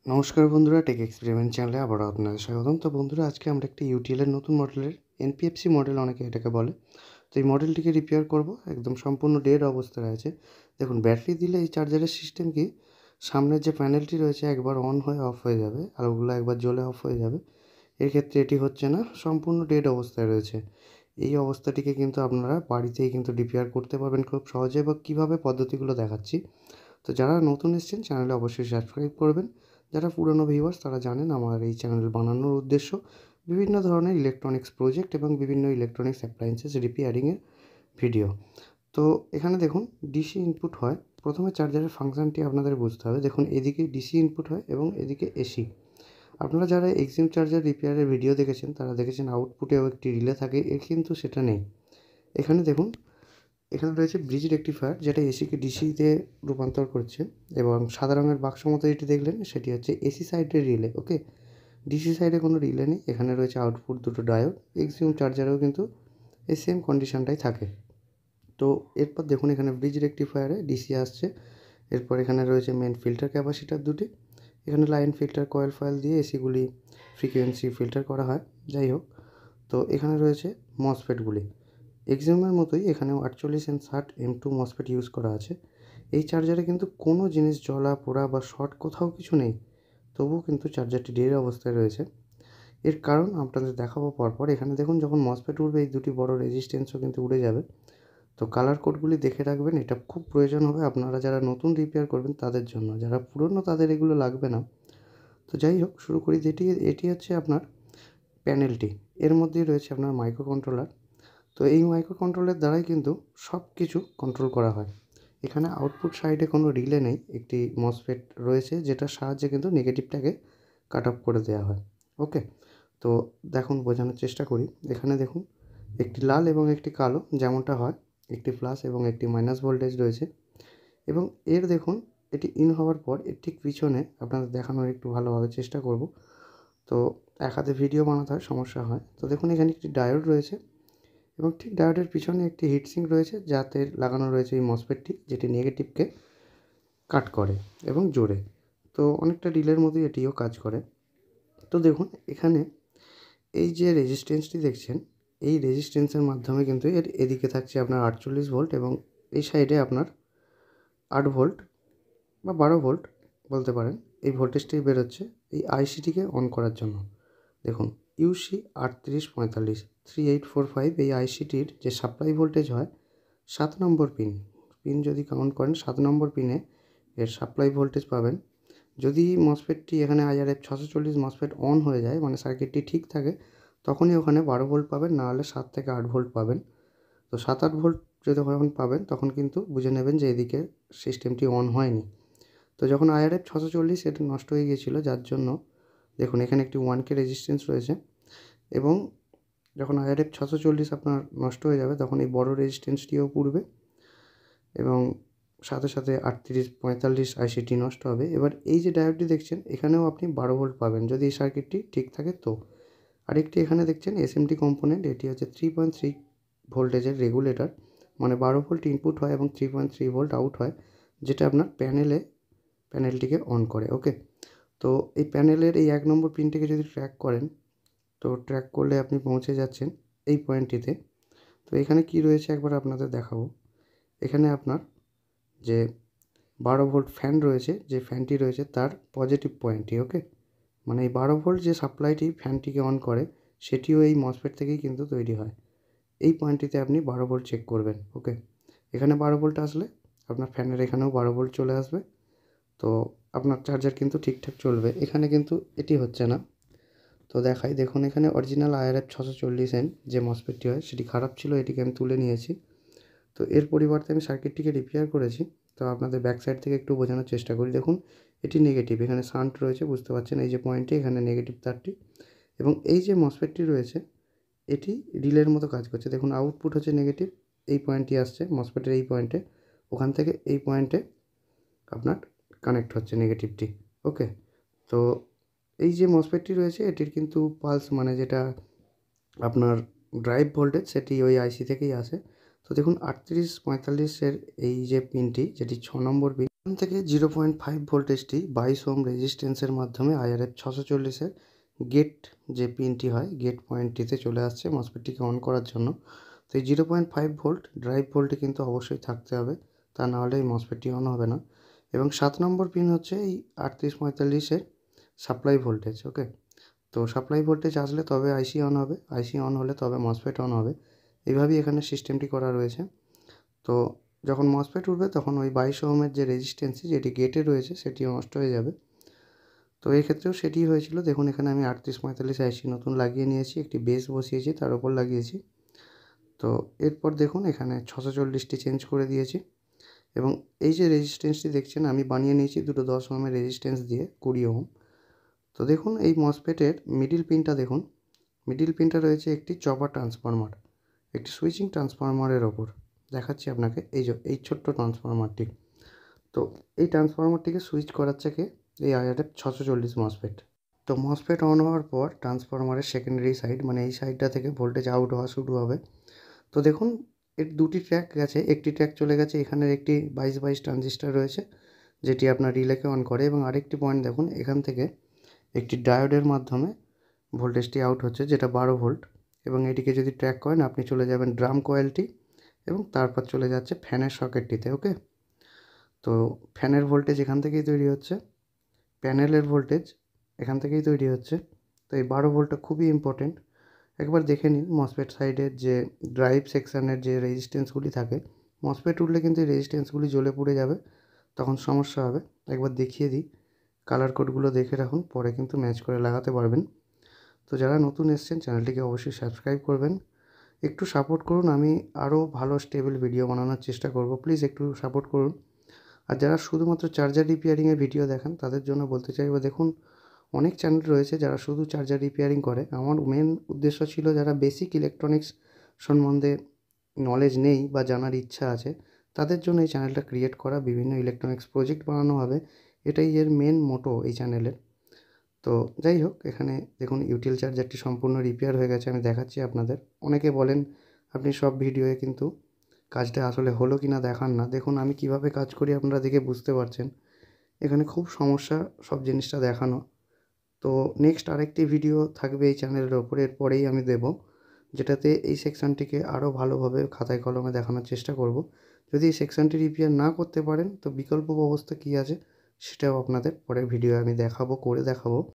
নমস্কার বন্ধুরা, take experiment চ্যানেলে আবারও আপনাদের স্বাগতম। তো বন্ধুরা, আজকে আমরা একটা ইউটিএলের নতুন মডেলের এনপিএফসি মডেল অনেকে এটাকে বলে। তো এই মডেলটিকে রিপেয়ার করব, একদম সম্পূর্ণ ডেড অবস্থায় আছে। দেখুন, ব্যাটারি দিলে এই চার্জারের সিস্টেম কি, সামনের যে প্যানেলটি রয়েছে একবার অন হয়ে অফ হয়ে যাবে, আলোগুলো একবার জ্বলে অফ হয়ে যাবে। এর ক্ষেত্রে এটি হচ্ছে না, সম্পূর্ণ ডেড অবস্থায় রয়েছে। এই অবস্থাটিকে কিন্তু আপনারা বাড়িতেই কিন্তু রিপেয়ার করতে পারবেন খুব সহজে, বা কীভাবে পদ্ধতিগুলো দেখাচ্ছি। তো যারা নতুন এসেছেন চ্যানেলে অবশ্যই সাবস্ক্রাইব করবেন। যারা পুরনো ভিউয়ার্স তারা জানেন আমার এই চ্যানেল বানানোর উদ্দেশ্য বিভিন্ন ধরনের ইলেকট্রনিক্স প্রজেক্ট এবং বিভিন্ন ইলেকট্রনিক্স অ্যাপ্লায়েন্সেস রিপেয়ারিংয়ের ভিডিও। তো এখানে দেখুন ডিসি ইনপুট হয়। প্রথমে চার্জারের ফাংশনটি আপনাদের বুঝতে হবে। দেখুন, এদিকে ডিসি ইনপুট হয় এবং এদিকে এসি। আপনারা যারা এক্সিম চার্জার রিপেয়ারের ভিডিও দেখেছেন তারা দেখেছেন আউটপুটেও একটি রিলে থাকে, এর কিন্তু সেটা নেই। এখানে দেখুন, এখানে রয়েছে ব্রিজ রেকটিফায়ার, যেটা এসিকে ডিসিতে রূপান্তর করছে, এবং সাদা রঙের বাক্স মতো যেটি দেখলেন সেটি হচ্ছে এসি সাইডের রিলে। ওকে, ডিসি সাইডে কোনো রিলে নেই। এখানে রয়েছে আউটপুট দুটো ডায়োড। এক্সিম চার্জারেও কিন্তু এই সেম কন্ডিশনটাই থাকে। তো এরপর দেখুন, এখানে ব্রিজ রেকটিফায়ারে ডিসি আসছে। এরপর এখানে রয়েছে মেন ফিল্টার ক্যাপাসিটার দুটি। এখানে লাইন ফিল্টার কয়েল ফয়েল দিয়ে এসিগুলি ফ্রিকোয়েন্সি ফিল্টার করা হয়। যাই হোক, তো এখানে রয়েছে মসফেটগুলি। এক্সিমের মতোই এখানেও 48N60 M2 মসফেট ইউজ করা আছে। এই চার্জারে কিন্তু কোনো জিনিস জ্বলা পোড়া বা শর্ট কোথাও কিছু নেই, তবুও কিন্তু চার্জারটি ডেড অবস্থায় রয়েছে। এর কারণ আপনাদের দেখাবো পরপর। এখানে দেখুন, যখন মসফেট উঠবে এই দুটি বড় রেজিস্ট্যান্সও কিন্তু উড়ে যাবে। তো কালার কোডগুলি দেখে রাখবেন, এটা খুব প্রয়োজন হবে আপনারা যারা নতুন রিপেয়ার করবেন তাদের জন্য। যারা পুরনো তাদের এগুলো লাগবে না। তো যাই হোক, শুরু করি। এটি হচ্ছে আপনার প্যানেলটি। এর মধ্যেই রয়েছে আপনার মাইক্রো কন্ট্রোলার। তো এই মাইক্রো কন্ট্রোলের দ্বারাই কিন্তু সব কিছু কন্ট্রোল করা হয়। এখানে আউটপুট সাইডে কোনো রিলে নেই, একটি মসফেট রয়েছে যেটার সাহায্যে কিন্তু নেগেটিভটাকে কাট অফ করে দেওয়া হয়। ওকে, তো দেখুন, বোঝানোর চেষ্টা করি। এখানে দেখুন, একটি লাল এবং একটি কালো, যেমনটা হয়, একটি প্লাস এবং একটি মাইনাস ভোল্টেজ রয়েছে। এবং এর দেখুন, এটি ইন হওয়ার পর এর ঠিক পিছনে আপনাদের দেখানোর একটু ভালোভাবে চেষ্টা করব। তো এক হাতে ভিডিও বানাতে হয়, সমস্যা হয়। তো দেখুন, এখানে একটি ডায়োড রয়েছে এবং ঠিক ডায়োডের পিছনে একটি হিটসিঙ্ক রয়েছে, যাতে লাগানো রয়েছে এই মসফেটটি, যেটি নেগেটিভকে কাট করে এবং জোড়ে। তো অনেকটা রিলের মতোই এটিও কাজ করে। তো দেখুন, এখানে এই যে রেজিস্ট্যান্সটি দেখছেন, এই রেজিস্ট্যান্সের মাধ্যমে কিন্তু এর এদিকে থাকছে আপনার 48 ভোল্ট এবং এই সাইডে আপনার 8 ভোল্ট বা 12 ভোল্ট বলতে পারেন। এই ভোল্টেজটাই বেরোচ্ছে এই আইসিটিকে অন করার জন্য। দেখুন, ইউসি 3845 3845 এই আইসিটির যে সাপ্লাই ভোল্টেজ হয় 7 নম্বর পিন যদি কাউন্ট করেন, 7 নম্বর পিনে এর সাপ্লাই ভোল্টেজ পাবেন। যদি মসফেটটি এখানে IRF 640 মসফেট অন হয়ে যায়, মানে সার্কিটটি ঠিক থাকে, তখনই ওখানে 12 ভোল্ট পাবেন, নাহলে 7 থেকে 8 ভোল্ট পাবেন। তো 7-8 ভোল্ট যখন পাবেন তখন কিন্তু বুঝে নেবেন যে এদিকে সিস্টেমটি অন হয়নি। তো যখন IRF 640 এটা নষ্ট হয়ে গিয়েছিলো, যার জন্য দেখুন এখানে একটি 1K রেজিস্ট্যান্স রয়েছে, এবং যখন IRF 640 আপনার নষ্ট হয়ে যাবে তখন এই বড় রেজিস্ট্যান্সটিও পুড়বে, এবং সাথে সাথে 3845 আইসিটি নষ্ট হবে। এবার এই যে ডায়োডটি দেখছেন, এখানেও আপনি 12 ভোল্ট পাবেন যদি এই সার্কিটটি ঠিক থাকে। তো আরেকটি এখানে দেখছেন SMT কম্পোনেন্ট, এটি হচ্ছে 3.3 ভোল্টেজের রেগুলেটর, মানে 12 ভোল্ট ইনপুট হয় এবং 3.3 ভোল্ট আউট হয়, যেটা আপনার প্যানেলটিকে অন করে। ওকে, তো এই প্যানেলের এই 1 নম্বর পিনটিকে যদি ট্র্যাক করেন, তো ট্র্যাক করলে আপনি পৌঁছে যাচ্ছেন এই পয়েন্টটিতে। তো এখানে কি রয়েছে একবার আপনাদের দেখাবো। এখানে আপনার যে 12 ভোল্ট ফ্যান রয়েছে, যে ফ্যানটি রয়েছে তার পজিটিভ পয়েন্টটি। ওকে, মানে এই 12 ভোল্ট যে সাপ্লাইটি ফ্যানটিকে অন করে, সেটিও এই মসফেট থেকেই কিন্তু তৈরি হয়। এই পয়েন্টটিতে আপনি 12 ভোল্ট চেক করবেন। ওকে, এখানে 12 ভোল্ট আসলে আপনার ফ্যানের এখানেও 12 ভোল্ট চলে আসবে। তো আপনার চার্জার কিন্তু ঠিকঠাক চলবে। এখানে কিন্তু এটি হচ্ছে না। তো দেখাই, দেখুন এখানে অরিজিনাল IRF 640N যে মসফেটটি হয় সেটি খারাপ ছিল, এটিকে আমি তুলে নিয়েছি। তো এর পরিবর্তে আমি সার্কিটটিকে রিপেয়ার করেছি। তো আপনাদের ব্যাক সাইড থেকে একটু বোঝানোর চেষ্টা করি। দেখুন, এটি নেগেটিভ, এখানে শান্ট রয়েছে, বুঝতে পারছেন এই যে পয়েন্টটি, এখানে নেগেটিভ তারটি, এবং এই যে মসফেটটি রয়েছে এটি রিলের মতো কাজ করছে। দেখুন, আউটপুট হচ্ছে নেগেটিভ, এই পয়েন্টটি আসছে মসফেটের এই পয়েন্টে, ওখান থেকে এই পয়েন্টে আপনার কানেক্ট হচ্ছে নেগেটিভটি। ওকে, তো এই যে মসফেটটি রয়েছে এটির কিন্তু পালস, মানে যেটা আপনার ড্রাইভ ভোল্টেজ, সেটি ওই আইসি থেকেই আসে। তো দেখুন, 3845-এর এই যে পিনটি, যেটি 6 নম্বর পিন, এখান থেকে 0.5 ভোল্টেজটি 22 ওহম রেজিস্ট্যান্সের মাধ্যমে IRF 640-এর গেট যে পিনটি হয় গেট পয়েন্টটিতে চলে আসছে মসফেটটিকে অন করার জন্য। তো এই 0.5 ভোল্ট ড্রাইভ ভোল্টে কিন্তু অবশ্যই থাকতে হবে, তা না হলে এই মসফেটটি অন হবে না। এবং 7 নম্বর পিন হচ্ছে এই 3845-এর সাপ্লাই ভোল্টেজ। ওকে, তো সাপ্লাই ভোল্টেজ আসলে তবে আইসি অন হবে, আইসি অন হলে তবে মসফেট অন হবে। এইভাবেই এখানে সিস্টেমটি করা রয়েছে। তো যখন মসফেট উঠবে তখন ওই 22 ওহমের যে রেজিস্ট্যান্সটি যেটি গেটে রয়েছে সেটি নষ্ট হয়ে যাবে। তো এই ক্ষেত্রেও সেটিই হয়েছিল। দেখুন এখানে আমি 3845 আইসি নতুন লাগিয়ে নিয়েছি, একটি বেস বসিয়েছি, তার উপর লাগিয়েছি। তো এরপর দেখুন এখানে 640টি চেঞ্জ করে দিয়েছি এবং এই যে রেজিস্ট্যান্সটি দেখছেন আমি বানিয়ে নিয়েছি দুটো 10 ওহমের রেজিস্ট্যান্স দিয়ে 20 ওহম। তো দেখুন এই মসফেটের মিডিল পিনটা দেখুন, মিডিল পিনটা রয়েছে একটি চপার ট্রান্সফরমার, একটি সুইচিং ট্রান্সফরমারের ওপর। দেখাচ্ছি আপনাকে, এই ছোট্ট ট্রান্সফরমারটি। তো এই ট্রান্সফরমারটিকে সুইচ করাচ্ছে কে? এই IRF 640 মসফেট। তো মসফেট অন হওয়ার পর ট্রান্সফরমারের সেকেন্ডারি সাইড মানে এই সাইডটা থেকে ভোল্টেজ আউট হওয়া শুরু হবে। তো দেখুন এর দুটি ট্র্যাক গেছে, একটি ট্র্যাক চলে গেছে, এখানের একটি 22 ট্রানজিস্টার রয়েছে যেটি আপনার রিলেকে অন করে, এবং আরেকটি পয়েন্ট দেখুন এখান থেকে একটি ডায়োডের মাধ্যমে ভোল্টেজটি আউট হচ্ছে যেটা 12 ভোল্ট, এবং এটিকে যদি ট্র্যাক করেন আপনি চলে যাবেন ড্রাম কয়েলটি এবং তারপর চলে যাচ্ছে ফ্যানের সকেটটিতে। ওকে, তো ফ্যানের ভোল্টেজ এখান থেকেই তৈরি হচ্ছে, প্যানেলের ভোল্টেজ এখান থেকেই তৈরি হচ্ছে। তো এই 12 ভোল্টটা খুবই ইম্পর্টেন্ট। একবার দেখে নিন মসফেট সাইডের যে ড্রাইভ সেকশানের যে রেজিস্ট্যান্সগুলি থাকে, মসফেট উঠলে কিন্তু এই রেজিস্ট্যান্সগুলি জ্বলে পুড়ে যাবে, তখন সমস্যা হবে। একবার দেখিয়ে দিই, কালার কোডগুলো দেখে রাখুন, পরে কিন্তু ম্যাচ করে লাগাতে পারবেন। তো যারা নতুন এসেছেন চ্যানেলটিকে অবশ্যই সাবস্ক্রাইব করবেন, একটু সাপোর্ট করুন, আমি আরও ভালো স্টেবল ভিডিও বানানোর চেষ্টা করব, প্লিজ একটু সাপোর্ট করুন। আর যারা শুধুমাত্র চার্জার রিপেয়ারিংয়ের ভিডিও দেখেন তাদের জন্য বলতে চাইবো, দেখুন অনেক চ্যানেল রয়েছে যারা শুধু চার্জার রিপেয়ারিং করে। আমার মেন উদ্দেশ্য ছিল যারা বেসিক ইলেকট্রনিক্স সম্বন্ধে নলেজ নেই বা জানার ইচ্ছা আছে তাদের জন্য এই চ্যানেলটা ক্রিয়েট করা, বিভিন্ন ইলেকট্রনিক্স প্রজেক্ট বানানো হবে, এটাই এর মেন মোটো এই চ্যানেলের। তো যাই হোক, এখানে দেখুন ইউটিএল চার্জারটি সম্পূর্ণ রিপেয়ার হয়ে গেছে, আমি দেখাচ্ছি আপনাদের। অনেকে বলেন আপনি সব ভিডিওয়ে কিন্তু কাজটা আসলে হলো কি না দেখান না। দেখুন আমি কিভাবে কাজ করি আপনারা দেখে বুঝতে পারছেন, এখানে খুব সমস্যা সব জিনিসটা দেখানো। তো নেক্সট আরেকটি ভিডিও থাকবে এই চ্যানেলের ওপরে, এরপরেই আমি দেব, যেটাতে এই সেকশানটিকে আরও ভালোভাবে খাতায় কলমে দেখানোর চেষ্টা করব। যদি এই সেকশানটি রিপেয়ার না করতে পারেন তো বিকল্প ব্যবস্থা কী আছে সেটাও আপনাদের পরের ভিডিও আমি দেখাবো, করে দেখাবো।